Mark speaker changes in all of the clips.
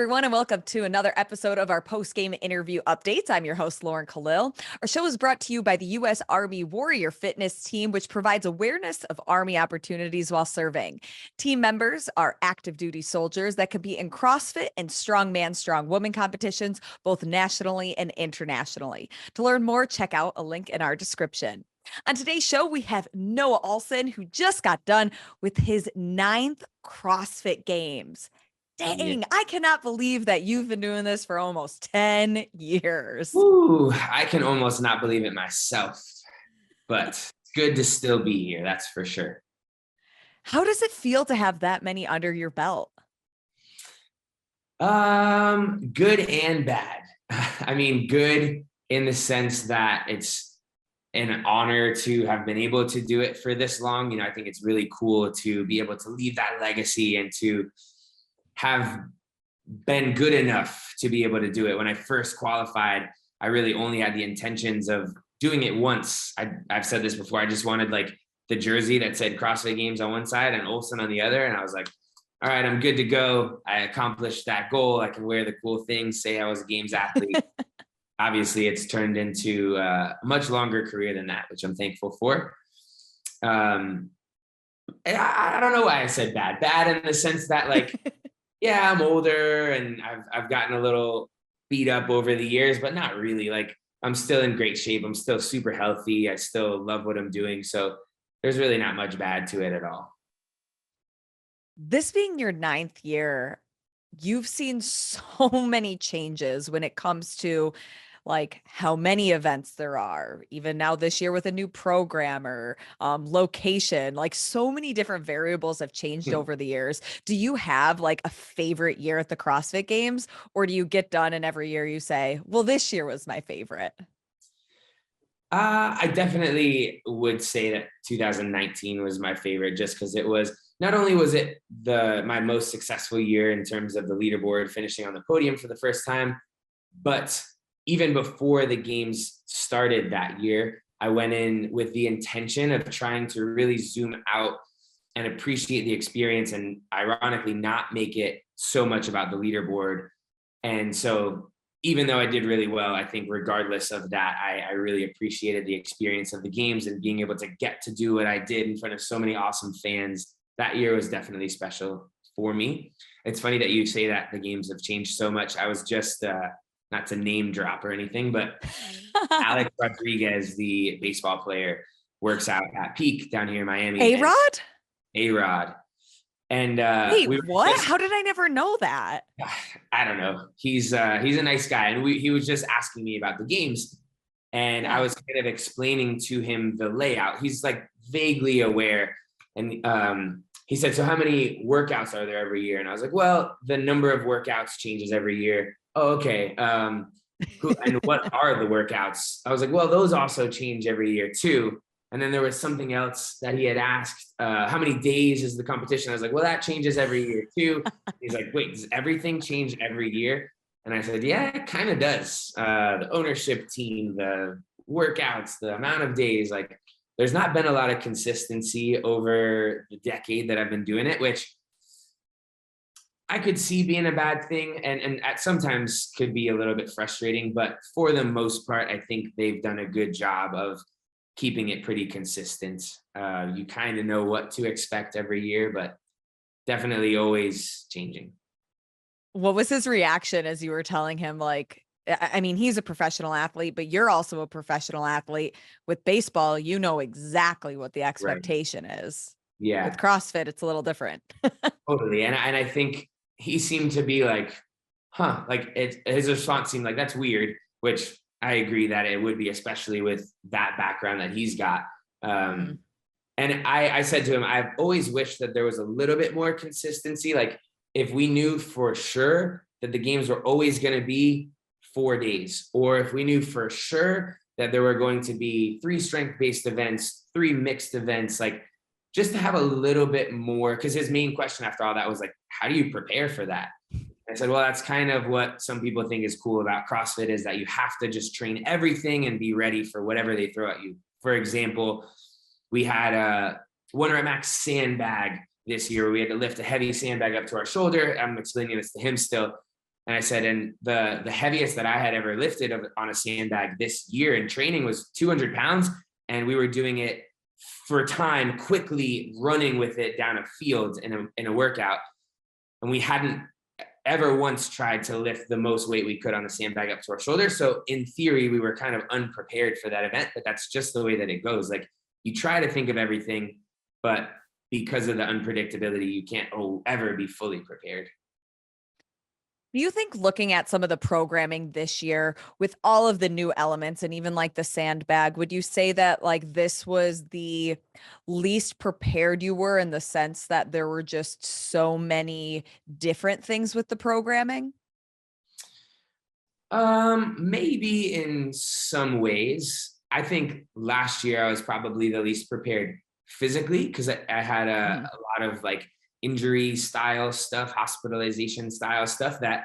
Speaker 1: everyone, and welcome to another episode of our post-game interview updates. I'm your host, Lauren Kalil. Our show is brought to you by the U.S. Army Warrior Fitness Team, which provides awareness of Army opportunities while serving. Team members are active duty soldiers that compete in CrossFit and strongman, strong woman competitions, both nationally and internationally. To learn more, check out a link in our description. On today's show, we have Noah Ohlsen, who just got done with his 9th CrossFit Games. Dang,
Speaker 2: Yeah.
Speaker 1: I cannot believe that you've been doing this for almost 10 years.
Speaker 2: Ooh, I can almost not believe it myself, but it's good to still be here. That's for sure.
Speaker 1: How does it feel to have that many under your belt?
Speaker 2: Good and bad. I mean, good in the sense that it's an honor to have been able to do it for this long. You know, I think it's really cool to be able to leave that legacy and to have been good enough to be able to do it. When I first qualified, I really only had the intentions of doing it once. I've said this before. I just wanted like the jersey that said CrossFit Games on one side and Ohlsen on the other. And I was like, all right, I'm good to go. I accomplished that goal. I can wear the cool things, say I was a Games athlete. Obviously, it's turned into a much longer career than that, which I'm thankful for. I don't know why I said bad. Bad in the sense that like, yeah, I'm older and I've gotten a little beat up over the years, but not really. Like, I'm still in great shape. I'm still super healthy. I still love what I'm doing. So there's really not much bad to it at all.
Speaker 1: This being your 9th year, you've seen so many changes when it comes to like how many events there are, even now this year with a new programmer, location, like so many different variables have changed over the years. Do you have like a favorite year at the CrossFit Games, or do you get done and every year you say, well, this year was my favorite?
Speaker 2: I definitely would say that 2019 was my favorite, just because it was, not only was it my most successful year in terms of the leaderboard, finishing on the podium for the first time, but even before the games started that year, I went in with the intention of trying to really zoom out and appreciate the experience and ironically not make it so much about the leaderboard. And so even though I did really well, I think regardless of that, I really appreciated the experience of the games and being able to get to do what I did in front of so many awesome fans. That year was definitely special for me. It's funny that you say that the games have changed so much. I was just, not to name drop or anything, but Alex Rodriguez, the baseball player, works out at Peak down here in Miami.
Speaker 1: A-Rod?
Speaker 2: A-Rod. And
Speaker 1: wait, what? How did I never know that?
Speaker 2: I don't know. He's a nice guy. And he was just asking me about the games. And I was kind of explaining to him the layout. He's like vaguely aware. And he said, so how many workouts are there every year? And I was like, well, the number of workouts changes every year. Oh, okay. And what are the workouts? I was like, well, those also change every year too. And then there was something else that he had asked, how many days is the competition? I was like, well, that changes every year too. He's like, wait, does everything change every year? And I said, yeah, it kind of does. The ownership team, the workouts, the amount of days, like there's not been a lot of consistency over the decade that I've been doing it, which I could see being a bad thing and at sometimes could be a little bit frustrating, but for the most part, I think they've done a good job of keeping it pretty consistent. You kind of know what to expect every year, but definitely always changing.
Speaker 1: What was his reaction as you were telling him, like, I mean, he's a professional athlete, but you're also a professional athlete. With baseball, you know exactly what the expectation is.
Speaker 2: Yeah.
Speaker 1: With CrossFit, it's a little different.
Speaker 2: Totally. And I think he seemed to be like, huh, like his response seemed like that's weird, which I agree that it would be, especially with that background that he's got. And I said to him, I've always wished that there was a little bit more consistency. Like if we knew for sure that the games were always going to be 4 days, or if we knew for sure that there were going to be 3 strength-based events, 3 mixed events, like just to have a little bit more, because his main question after all that was like, how do you prepare for that? I said, well, that's kind of what some people think is cool about CrossFit, is that you have to just train everything and be ready for whatever they throw at you. For example, we had a 1 rep max sandbag this year. We had to lift a heavy sandbag up to our shoulder. I'm explaining this to him still. And I said, and the heaviest that I had ever lifted on a sandbag this year in training was 200 pounds. And we were doing it for time, quickly running with it down a field in a workout. And we hadn't ever once tried to lift the most weight we could on the sandbag up to our shoulders. So in theory, we were kind of unprepared for that event, but that's just the way that it goes. Like, you try to think of everything, but because of the unpredictability, you can't ever be fully prepared.
Speaker 1: Do you think, looking at some of the programming this year with all of the new elements and even like the sandbag, would you say that like this was the least prepared you were, in the sense that there were just so many different things with the programming?
Speaker 2: Maybe in some ways. I think last year I was probably the least prepared physically, because I had
Speaker 1: Mhm.
Speaker 2: a lot of like injury style stuff, hospitalization style stuff that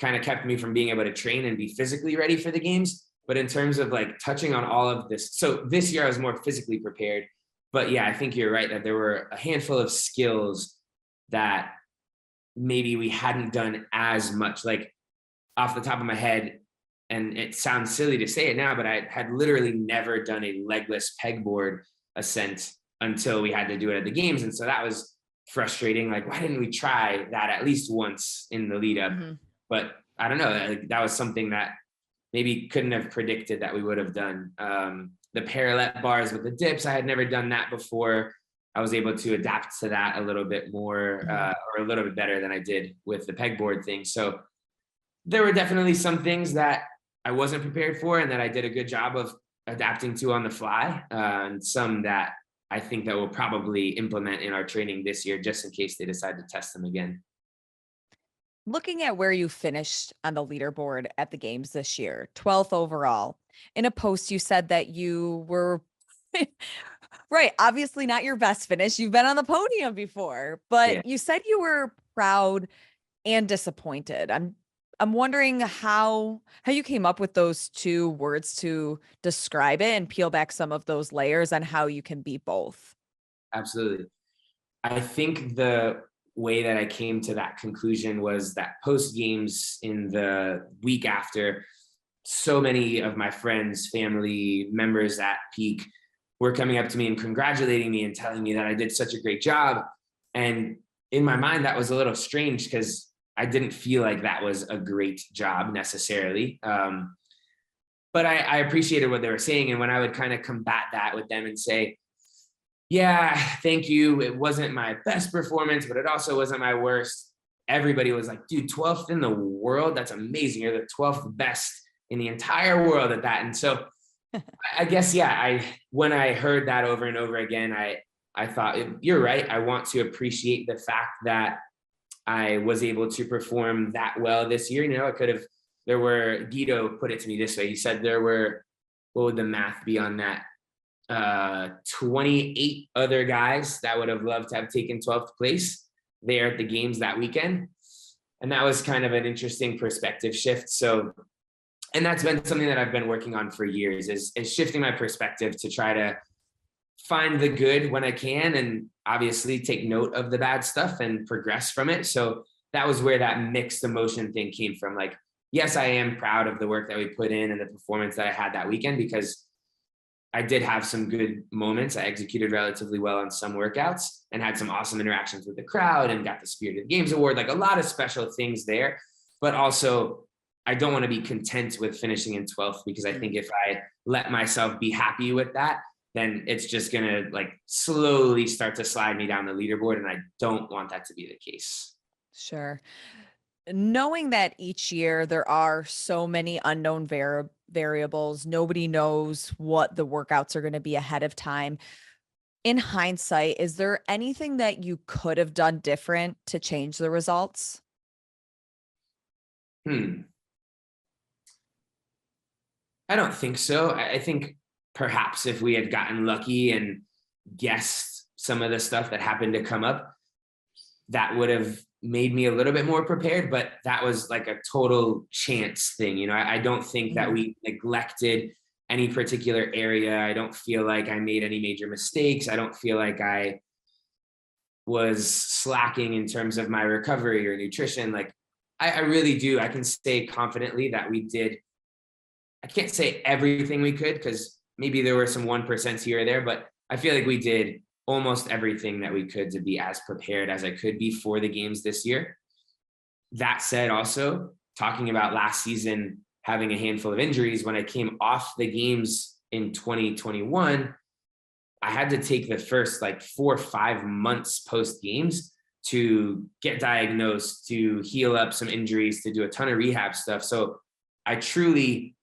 Speaker 2: kind of kept me from being able to train and be physically ready for the games. But in terms of like touching on all of this, so this year I was more physically prepared. But yeah, I think you're right that there were a handful of skills that maybe we hadn't done as much. Like, off the top of my head, and it sounds silly to say it now, but I had literally never done a legless pegboard ascent until we had to do it at the games. And so that was frustrating. Like, why didn't we try that at least once in the lead up?
Speaker 1: Mhm.
Speaker 2: But I don't know. That was something that maybe couldn't have predicted that we would have done. The parallel bars with the dips, I had never done that before. I was able to adapt to that a little bit more,
Speaker 1: Mhm.
Speaker 2: or a little bit better than I did with the pegboard thing. So there were definitely some things that I wasn't prepared for and that I did a good job of adapting to on the fly, and some that I think that we'll probably implement in our training this year, just in case they decide to test them again.
Speaker 1: Looking at where you finished on the leaderboard at the games this year, 12th overall. In a post, you said that you were right, obviously not your best finish. You've been on the podium before,
Speaker 2: Yeah,
Speaker 1: but you said you were proud and disappointed. I'm wondering how you came up with those two words to describe it, and peel back some of those layers on how you can be both.
Speaker 2: absolutely. I think the way that I came to that conclusion was that post games in the week after, so many of my friends, family members at Peak were coming up to me and congratulating me and telling me that I did such a great job. And in my mind, that was a little strange because I didn't feel like that was a great job necessarily. But I appreciated what they were saying. And when I would kind of combat that with them and say, yeah, thank you. It wasn't my best performance, but it also wasn't my worst. Everybody was like, dude, 12th in the world. That's amazing. You're the 12th best in the entire world at that. And so I guess, yeah, when I heard that over and over again, I thought, you're right. I want to appreciate the fact that I was able to perform that well this year. You know, Guido put it to me this way. He said what would the math be on that? 28 other guys that would have loved to have taken 12th place there at the games that weekend. And that was kind of an interesting perspective shift. So, and that's been something that I've been working on for years, is shifting my perspective to try to find the good when I can, and obviously take note of the bad stuff and progress from it. So that was where that mixed emotion thing came from. Like, yes, I am proud of the work that we put in and the performance that I had that weekend, because I did have some good moments. I executed relatively well on some workouts and had some awesome interactions with the crowd and got the Spirit of the Games award, like a lot of special things there. But also, I don't want to be content with finishing in 12th, because I think if I let myself be happy with that, then it's just going to like slowly start to slide me down the leaderboard. And I don't want that to be the case.
Speaker 1: Sure. Knowing that each year there are so many unknown variables, nobody knows what the workouts are going to be ahead of time. In hindsight, is there anything that you could have done different to change the results?
Speaker 2: Hmm. I don't think so. I think perhaps if we had gotten lucky and guessed some of the stuff that happened to come up, that would have made me a little bit more prepared. But that was like a total chance thing. You know, I don't think that
Speaker 1: Mhm.
Speaker 2: we neglected any particular area. I don't feel like I made any major mistakes. I don't feel like I was slacking in terms of my recovery or nutrition. Like, I really do. I can say confidently that we did. I can't say everything we could because maybe there were some 1% here or there, but I feel like we did almost everything that we could to be as prepared as I could be for the games this year. That said, also talking about last season having a handful of injuries, when I came off the games in 2021, I had to take the first like 4 or 5 months post games to get diagnosed, to heal up some injuries, to do a ton of rehab stuff. So I truly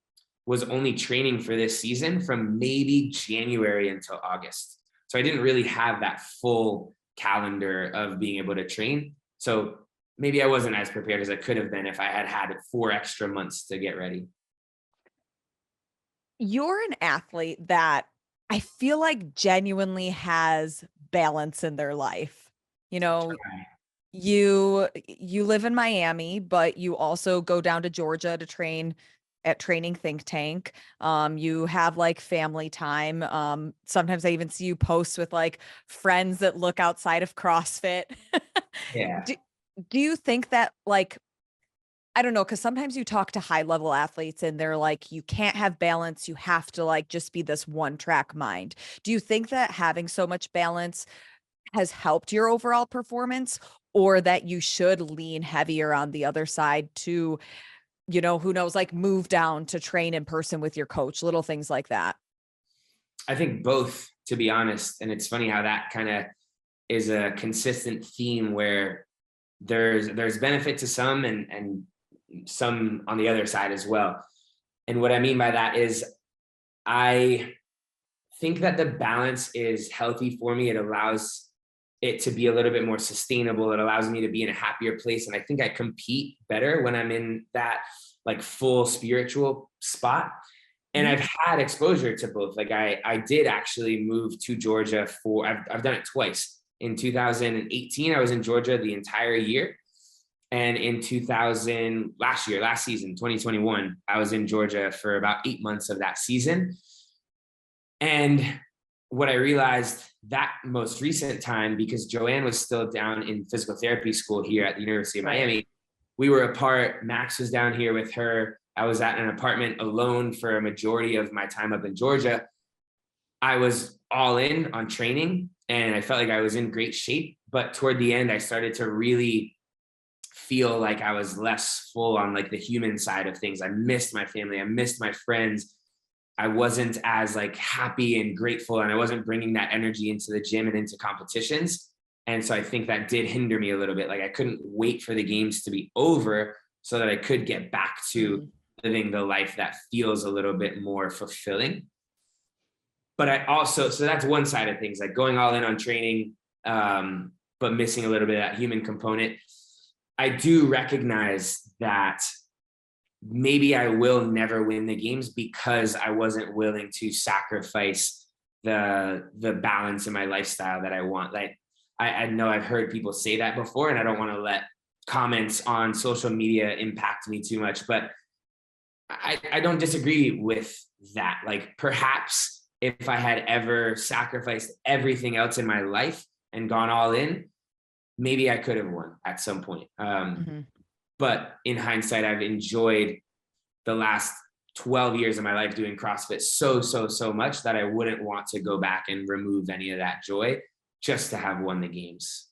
Speaker 2: was only training for this season from maybe January until August. So I didn't really have that full calendar of being able to train. So maybe I wasn't as prepared as I could have been if I had had 4 extra months to get ready.
Speaker 1: You're an athlete that I feel like genuinely has balance in their life. You know, you live in Miami, but you also go down to Georgia to train at Training Think Tank. You have like family time. Sometimes I even see you post with like friends that look outside of CrossFit.
Speaker 2: Yeah.
Speaker 1: Do, do you think that like I don't know, because sometimes you talk to high level athletes and they're like, you can't have balance. You have to like just be this one track mind. Do you think that having so much balance has helped your overall performance, or that you should lean heavier on the other side to, who knows, like move down to train in person with your coach, little things like that?
Speaker 2: I think both, to be honest. And it's funny how that kind of is a consistent theme where there's benefit to some and some on the other side as well. And what I mean by that is I think that the balance is healthy for me. It allows it to be a little bit more sustainable. It allows me to be in a happier place. And I think I compete better when I'm in that like full spiritual spot. And I've had exposure to both. Like I did actually move to Georgia I've done it twice. In 2018, I was in Georgia the entire year. And in last season, 2021, I was in Georgia for about 8 months of that season. And what I realized that most recent time, because Joanne was still down in physical therapy school here at the University of Miami, we were apart. Max was down here with her. I was at an apartment alone for a majority of my time up in Georgia. I was all in on training and I felt like I was in great shape. But toward the end, I started to really feel like I was less full on like the human side of things. I missed my family. I missed my friends. I wasn't as like happy and grateful, and I wasn't bringing that energy into the gym and into competitions. And so I think that did hinder me a little bit. Like I couldn't wait for the games to be over so that I could get back to living the life that feels a little bit more fulfilling. But I also, so that's one side of things, like going all in on training, but missing a little bit of that human component. I do recognize that maybe I will never win the games because I wasn't willing to sacrifice the balance in my lifestyle that I want. Like I know I've heard people say that before, and I don't want to let comments on social media impact me too much, but I don't disagree with that. Like perhaps if I had ever sacrificed everything else in my life and gone all in, maybe I could have won at some point. But in hindsight, I've enjoyed the last 12 years of my life doing CrossFit so much that I wouldn't want to go back and remove any of that joy just to have won the games.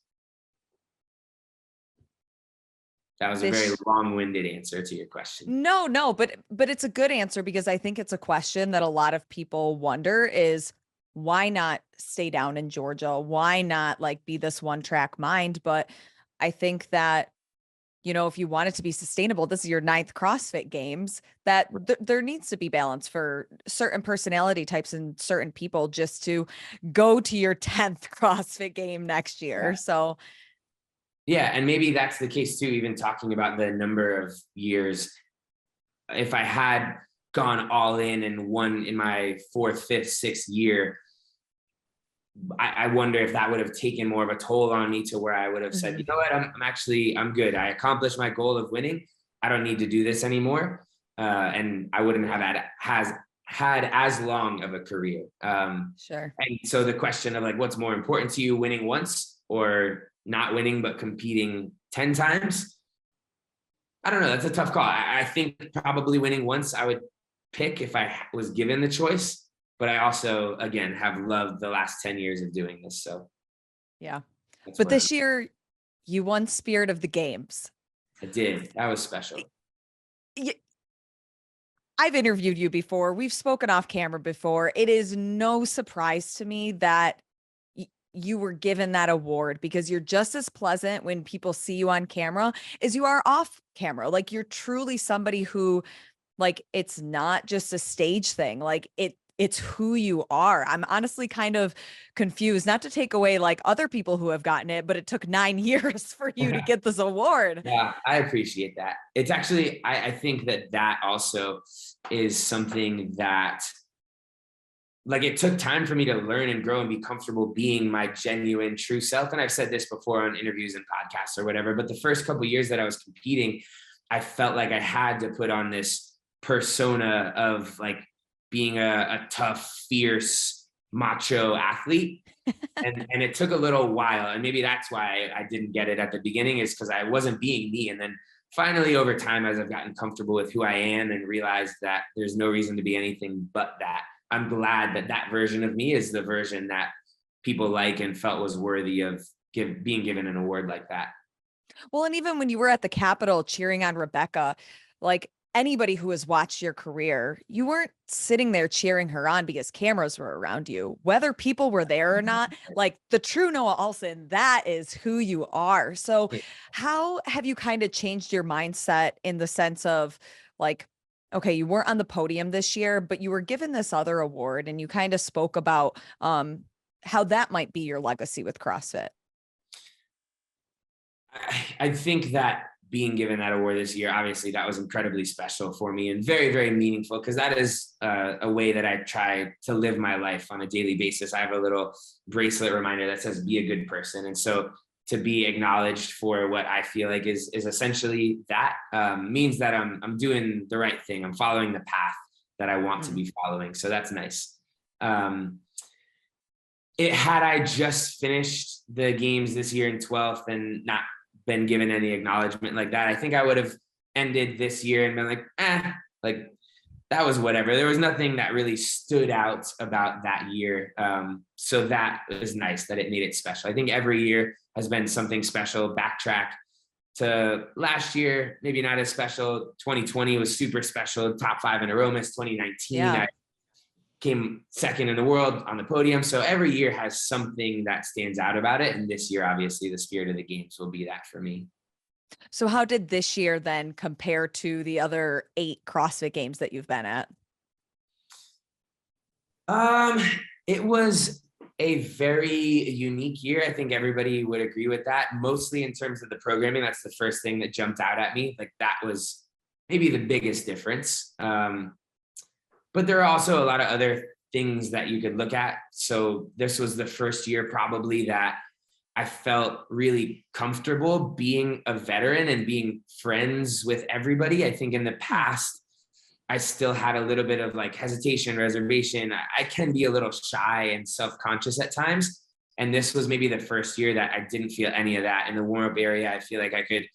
Speaker 2: That was a very long-winded answer to your question.
Speaker 1: No, but it's a good answer, because I think it's a question that a lot of people wonder is, why not stay down in Georgia? Why not like be this one track mind? But I think that, if you want it to be sustainable, this is your 9th CrossFit Games, that there needs to be balance for certain personality types and certain people just to go to your 10th CrossFit game next year.
Speaker 2: Yeah.
Speaker 1: So
Speaker 2: yeah, and maybe that's the case too, even talking about the number of years. If I had gone all in and won in my 4th, 5th, 6th year, I wonder if that would have taken more of a toll on me to where I would have said, you know what, I'm good. I accomplished my goal of winning. I don't need to do this anymore. And I wouldn't have had as long of a career.
Speaker 1: Sure.
Speaker 2: And so the question of like, what's more important to you, winning once or not winning, but competing 10 times? I don't know. That's a tough call. I think probably winning once I would pick if I was given the choice, but I also, again, have loved the last 10 years of doing this. So
Speaker 1: Yeah.
Speaker 2: that's
Speaker 1: But
Speaker 2: where
Speaker 1: this year you won Spirit of the Games.
Speaker 2: I did. That was special.
Speaker 1: Y- I've interviewed you before. We've spoken off camera before. It is no surprise to me that you were given that award because you're just as pleasant when people see you on camera as you are off camera. Like you're truly somebody who, like, it's not just a stage thing. Like it's who you are. I'm honestly kind of confused, not to take away like other people who have gotten it, but it took 9 years for you to get this award.
Speaker 2: Yeah, I appreciate that. It's actually, I think that also is something that, like, it took time for me to learn and grow and be comfortable being my genuine true self. And I've said this before on interviews and podcasts or whatever, but the first couple of years that I was competing, I felt like I had to put on this persona of like being a tough, fierce, macho athlete. And it took a little while. And maybe that's why I didn't get it at the beginning, is because I wasn't being me. And then finally, over time, as I've gotten comfortable with who I am and realized that there's no reason to be anything but that, I'm glad that that version of me is the version that people like and felt was worthy of being given an award like that.
Speaker 1: Well, and even when you were at the Capitol cheering on Rebecca, like anybody who has watched your career, you weren't sitting there cheering her on because cameras were around you. Whether people were there or not, like the true Noah Ohlsen, that is who you are. So, how have you kind of changed your mindset in the sense of like, okay, you weren't on the podium this year, but you were given this other award, and you kind of spoke about how that might be your legacy with CrossFit?
Speaker 2: I think that being given that award this year, obviously that was incredibly special for me and very, very meaningful, because that is a way that I try to live my life on a daily basis. I have a little bracelet reminder that says, be a good person. And so to be acknowledged for what I feel like is essentially that means that I'm doing the right thing. I'm following the path that I want to be following. So that's nice. Had I just finished the games this year in 12th and not been given any acknowledgement like that, I think I would have ended this year and been like that was whatever. There was nothing that really stood out about that year. So that was nice that it made it special. I think every year has been something special. Backtrack to last year, maybe not as special. 2020 was super special. Top 5 in a row. 2019, I came second in the world on the podium. So every year has something that stands out about it. And this year, obviously, the Spirit of the Games will be that for me.
Speaker 1: So how did this year then compare to the other 8 CrossFit Games that you've been at?
Speaker 2: It was a very unique year. I think everybody would agree with that, mostly in terms of the programming. That's the first thing that jumped out at me. Like that was maybe the biggest difference. But there are also a lot of other things that you could look at. So this was the first year probably that I felt really comfortable being a veteran and being friends with everybody. I think in the past, I still had a little bit of like hesitation, reservation. I can be a little shy and self-conscious at times. And this was maybe the first year that I didn't feel any of that. In the warm-up area, I feel like I could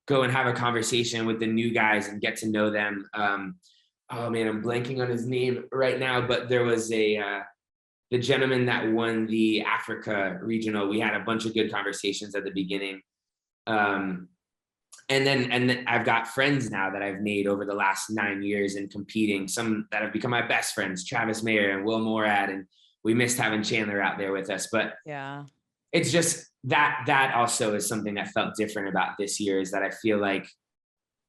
Speaker 2: go and have a conversation with the new guys and get to know them. Oh man, I'm blanking on his name right now, but there was the gentleman that won the Africa regional. We had a bunch of good conversations at the beginning. And then I've got friends now that I've made over the last 9 years in competing, some that have become my best friends, Travis Mayer and Will Morad, and we missed having Chandler out there with us. But
Speaker 1: yeah,
Speaker 2: it's just that also is something that felt different about this year, is that I feel like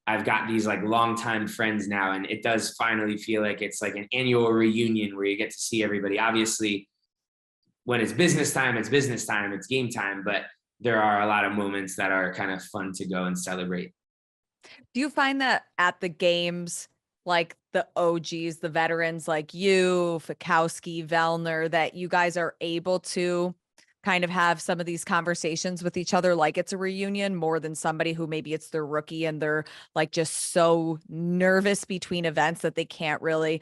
Speaker 2: I've got these like longtime friends now, and it does finally feel like it's like an annual reunion where you get to see everybody. Obviously, when it's business time, it's game time, but there are a lot of moments that are kind of fun to go and celebrate.
Speaker 1: do you find that at the games, like the OGs, the veterans like you, Fikowski, Vellner, that you guys are able to kind of have some of these conversations with each other like it's a reunion, more than somebody who maybe it's their rookie and they're like just so nervous between events that they can't really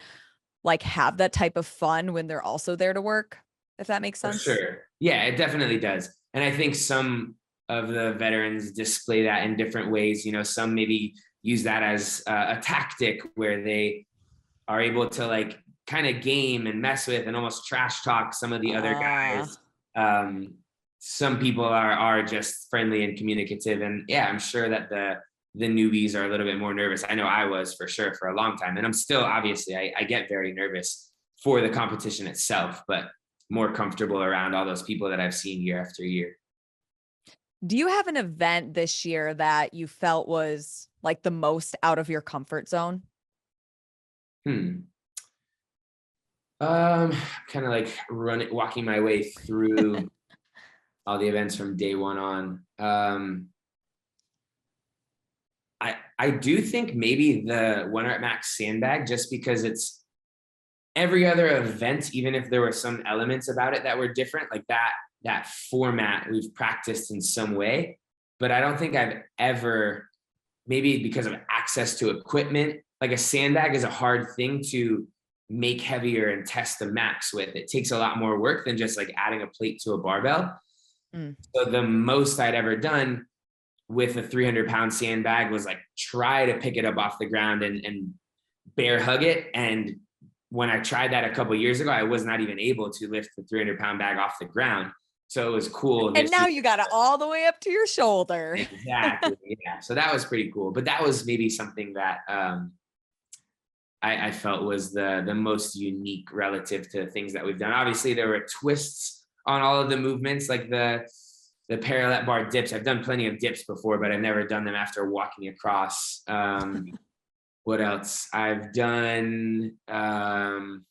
Speaker 1: like have that type of fun when they're also there to work, if that makes
Speaker 2: For
Speaker 1: sense?
Speaker 2: sure. Yeah, it definitely does. And I think some of the veterans display that in different ways. You know, some maybe use that as a tactic where they are able to like kind of game and mess with and almost trash talk some of the other guys. Some people are just friendly and communicative, and yeah, I'm sure that the newbies are a little bit more nervous. I know I was for sure for a long time, and I'm still, obviously, I get very nervous for the competition itself, but more comfortable around all those people that I've seen year after year.
Speaker 1: Do you have an event this year that you felt was like the most out of your comfort zone?
Speaker 2: Kind of like walking my way through all the events from day one on. I do think maybe the One Rep Max sandbag, just because it's every other event, even if there were some elements about it that were different, like that format we've practiced in some way, but I don't think I've ever, maybe because of access to equipment, like a sandbag is a hard thing to make heavier and test the max with. It takes a lot more work than just like adding a plate to a barbell. So the most I'd ever done with a 300-pound sandbag was like try to pick it up off the ground and bear hug it. And when I tried that a couple of years ago, I was not even able to lift the 300-pound bag off the ground. So it was cool.
Speaker 1: And now you got it all the way up to your shoulder.
Speaker 2: Exactly. Yeah. So that was pretty cool. But that was maybe something that I felt was the most unique relative to things that we've done. Obviously, there were twists on all of the movements, like the parallel bar dips. I've done plenty of dips before, but I've never done them after walking across. What else? I've done, there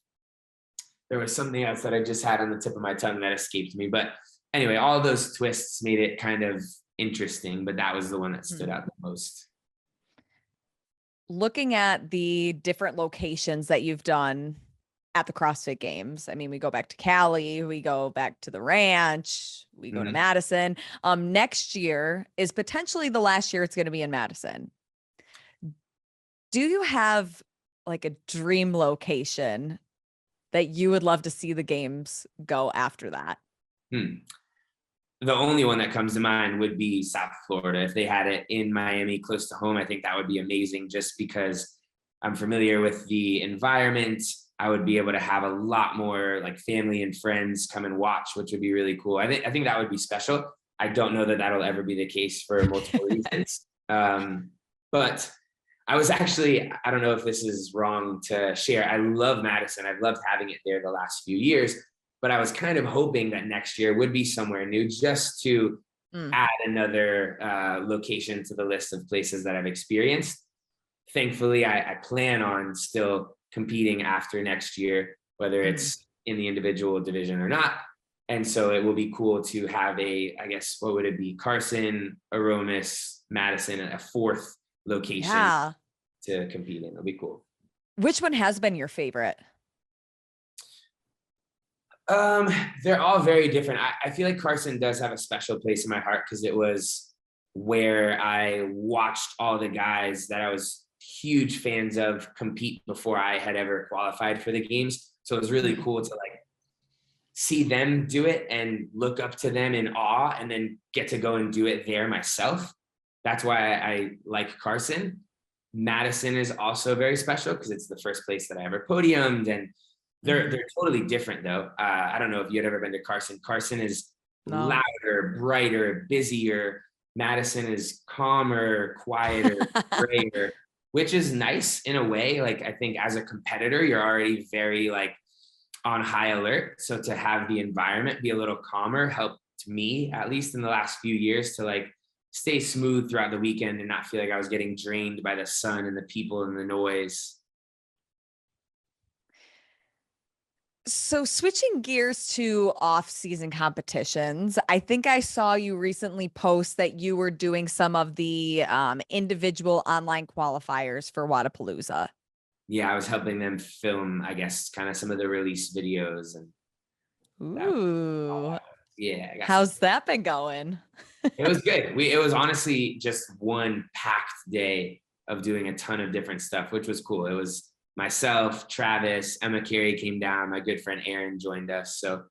Speaker 2: was something else that I just had on the tip of my tongue that escaped me. But anyway, all those twists made it kind of interesting, but that was the one that stood out the most.
Speaker 1: Looking at the different locations that you've done at the CrossFit Games, I mean, we go back to Cali, we go back to the ranch, we go to Madison. Next year is potentially the last year it's going to be in Madison. Do you have like a dream location that you would love to see the games go after that?
Speaker 2: The only one that comes to mind would be South Florida. If they had it in Miami close to home, I think that would be amazing, just because I'm familiar with the environment. I would be able to have a lot more like family and friends come and watch, which would be really cool. I think that would be special. I don't know that that'll ever be the case for multiple reasons. But I was actually, I don't know if this is wrong to share, I love Madison. I've loved having it there the last few years, but I was kind of hoping that next year would be somewhere new, just to add another location to the list of places that I've experienced. Thankfully, I plan on still competing after next year, whether it's in the individual division or not. And so it will be cool to have I guess, what would it be? Carson, Aromas, Madison, a fourth location to compete in. It'll be cool.
Speaker 1: Which one has been your favorite?
Speaker 2: They're all very different. I feel like Carson does have a special place in my heart because it was where I watched all the guys that I was huge fans of compete before I had ever qualified for the games. So it was really cool to like see them do it and look up to them in awe, and then get to go and do it there myself. That's why I like Carson. Madison is also very special because it's the first place that I ever podiumed, and they're totally different though. I don't know if you had ever been to Carson. Carson is louder, brighter, busier. Madison is calmer, quieter, grayer, which is nice in a way. Like, I think as a competitor, you're already very like on high alert. So to have the environment be a little calmer helped me, at least in the last few years, to like stay smooth throughout the weekend and not feel like I was getting drained by the sun and the people and the noise.
Speaker 1: So switching gears to off-season competitions, I think I saw you recently post that you were doing some of the individual online qualifiers for Wodapalooza.
Speaker 2: Yeah, I was helping them film, I guess, kind of some of the release videos. And yeah.
Speaker 1: How's that been going?
Speaker 2: It was good. It was honestly just one packed day of doing a ton of different stuff, which was cool. It was myself, Travis, Emma Carey came down, my good friend Aaron joined us. So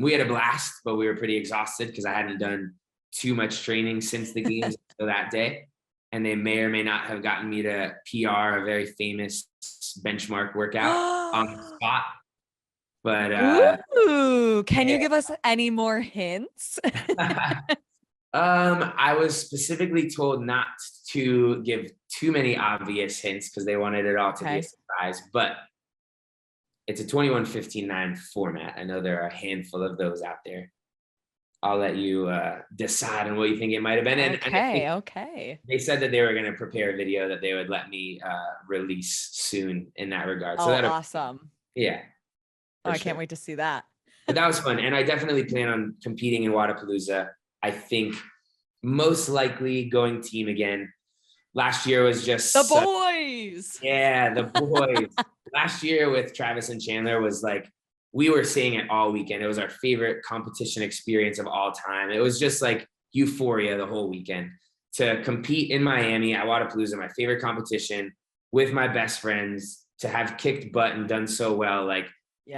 Speaker 2: we had a blast, but we were pretty exhausted because I hadn't done too much training since the games until that day. and they may or may not have gotten me to PR a very famous benchmark workout on the spot. But
Speaker 1: Ooh, can you
Speaker 2: yeah.
Speaker 1: give us any more hints?
Speaker 2: I was specifically told not to give too many obvious hints because they wanted it all to be a
Speaker 1: Okay.
Speaker 2: surprise, but it's a 21-15-9 format. I know there are a handful of those out there. I'll let you decide on what you think it might have been. And I think
Speaker 1: Okay.
Speaker 2: they said that they were going to prepare a video that they would let me release soon in that regard. So
Speaker 1: Oh,
Speaker 2: that,
Speaker 1: awesome.
Speaker 2: yeah.
Speaker 1: Oh, I
Speaker 2: Sure.
Speaker 1: can't wait to see that.
Speaker 2: But that was fun. And I definitely plan on competing in Wodapalooza. I think most likely going team again. Last year was just
Speaker 1: The boys.
Speaker 2: Yeah, the boys. Last year with Travis and Chandler was like, we were saying it all weekend. It was our favorite competition experience of all time. It was just like euphoria the whole weekend to compete in Miami at Wodapalooza, my favorite competition, with my best friends, to have kicked butt and done so well. Like,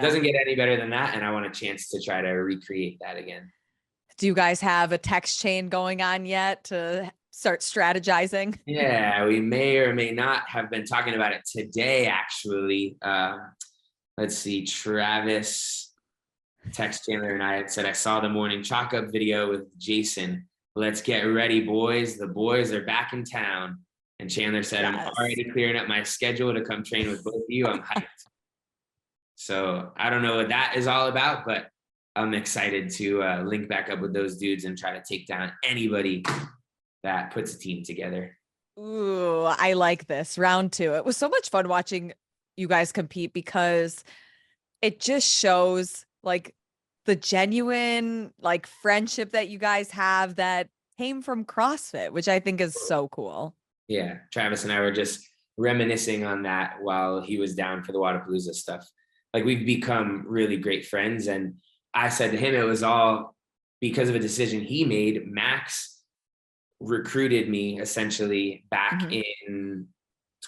Speaker 2: doesn't get any better than that. And I want a chance to try to recreate that again.
Speaker 1: Do you guys have a text chain going on yet to start strategizing?
Speaker 2: Yeah, we may or may not have been talking about it today, actually. Let's see, Travis, text Chandler, and I had said, I saw the morning chalk up video with Jason. Let's get ready, boys. The boys are back in town. And Chandler said,
Speaker 1: Yes.
Speaker 2: I'm already clearing up my schedule to come train with both of you. I'm hyped. So I don't know what that is all about, but I'm excited to link back up with those dudes and try to take down anybody that puts a team together.
Speaker 1: Ooh, I like this. Round 2. It was so much fun watching you guys compete because it just shows like the genuine like friendship that you guys have that came from CrossFit, which I think is so cool.
Speaker 2: Yeah, Travis and I were just reminiscing on that while he was down for the Wodapalooza stuff. Like, we've become really great friends. And I said to him, it was all because of a decision he made. Max recruited me essentially back in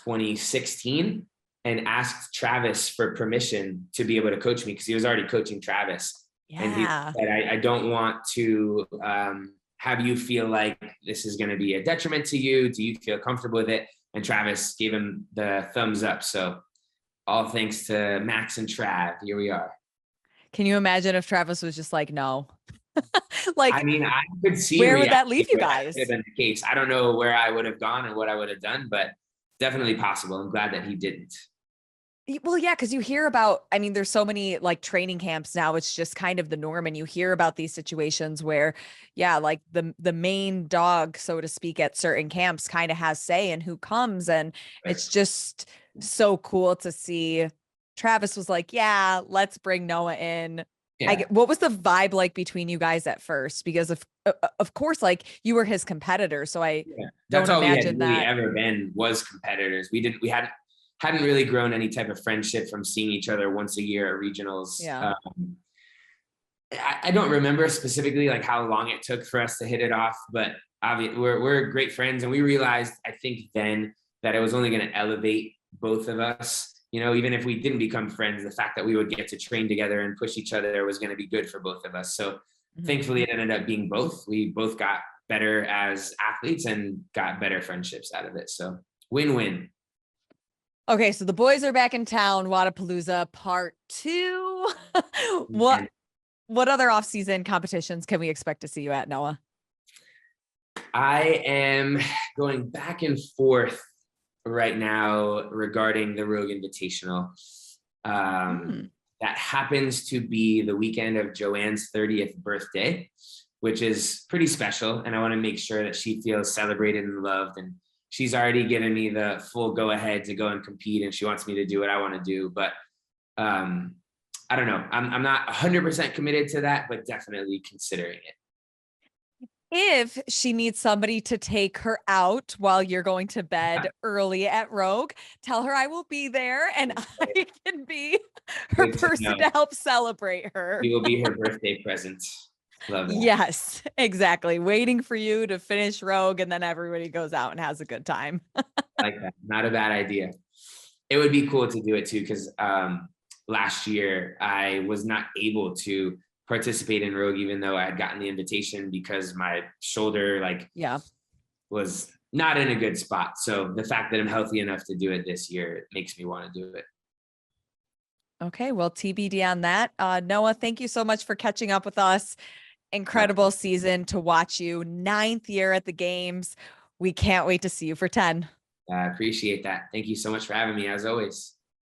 Speaker 2: 2016 and asked Travis for permission to be able to coach me because he was already coaching Travis.
Speaker 1: Yeah.
Speaker 2: And he said, I don't want to have you feel like this is going to be a detriment to you. Do you feel comfortable with it? And Travis gave him the thumbs up. So all thanks to Max and Trav, here we are.
Speaker 1: Can you imagine if Travis was just like, no? Like,
Speaker 2: I mean, I could see
Speaker 1: where would that leave you guys?
Speaker 2: That could have been the case. I don't know where I would have gone and what I would have done, but definitely possible. I'm glad that he didn't.
Speaker 1: Well, yeah, because you hear about, I mean, there's so many like training camps now. It's just kind of the norm. And you hear about these situations where, yeah, like the main dog, so to speak, at certain camps kind of has say in who comes. And it's just so cool to see. Travis was like, yeah, let's bring Noah in.
Speaker 2: Yeah.
Speaker 1: What was the vibe like between you guys at first? Because of course, like you were his competitor. So
Speaker 2: That's
Speaker 1: don't
Speaker 2: all
Speaker 1: imagine
Speaker 2: we had really
Speaker 1: that
Speaker 2: ever been was competitors. We hadn't really grown any type of friendship from seeing each other once a year at regionals.
Speaker 1: Yeah.
Speaker 2: I don't remember specifically like how long it took for us to hit it off, but obviously we're great friends, and we realized, I think then, that it was only going to elevate both of us. You know, even if we didn't become friends, the fact that we would get to train together and push each other was going to be good for both of us. So thankfully it ended up being both. We both got better as athletes and got better friendships out of it. So win-win.
Speaker 1: Okay, so the boys are back in town, Wodapalooza Part 2. What other off-season competitions can we expect to see you at, Noah?
Speaker 2: I am going back and forth right now regarding the Rogue Invitational. That happens to be the weekend of Joanne's 30th birthday, which is pretty special. And I want to make sure that she feels celebrated and loved. And she's already given me the full go ahead to go and compete, and she wants me to do what I want to do. But I don't know. I'm not 100% committed to that, but definitely considering it.
Speaker 1: If she needs somebody to take her out while you're going to bed early at Rogue, tell her I will be there and I can be her person to help celebrate her.
Speaker 2: You will be her birthday present. Love that.
Speaker 1: Yes, exactly. Waiting for you to finish Rogue, and then everybody goes out and has a good time.
Speaker 2: Like that. Not a bad idea. It would be cool to do it too, because last year I was not able to participate in Rogue, even though I had gotten the invitation, because my shoulder was not in a good spot. So the fact that I'm healthy enough to do it this year makes me want to do it.
Speaker 1: Okay, well, TBD on that. Noah, thank you so much for catching up with us.
Speaker 2: Uh,
Speaker 1: Incredible season to watch you. 9th year at the games. We can't wait to see you for 10.
Speaker 2: I appreciate that. Thank you so much for having me, as always.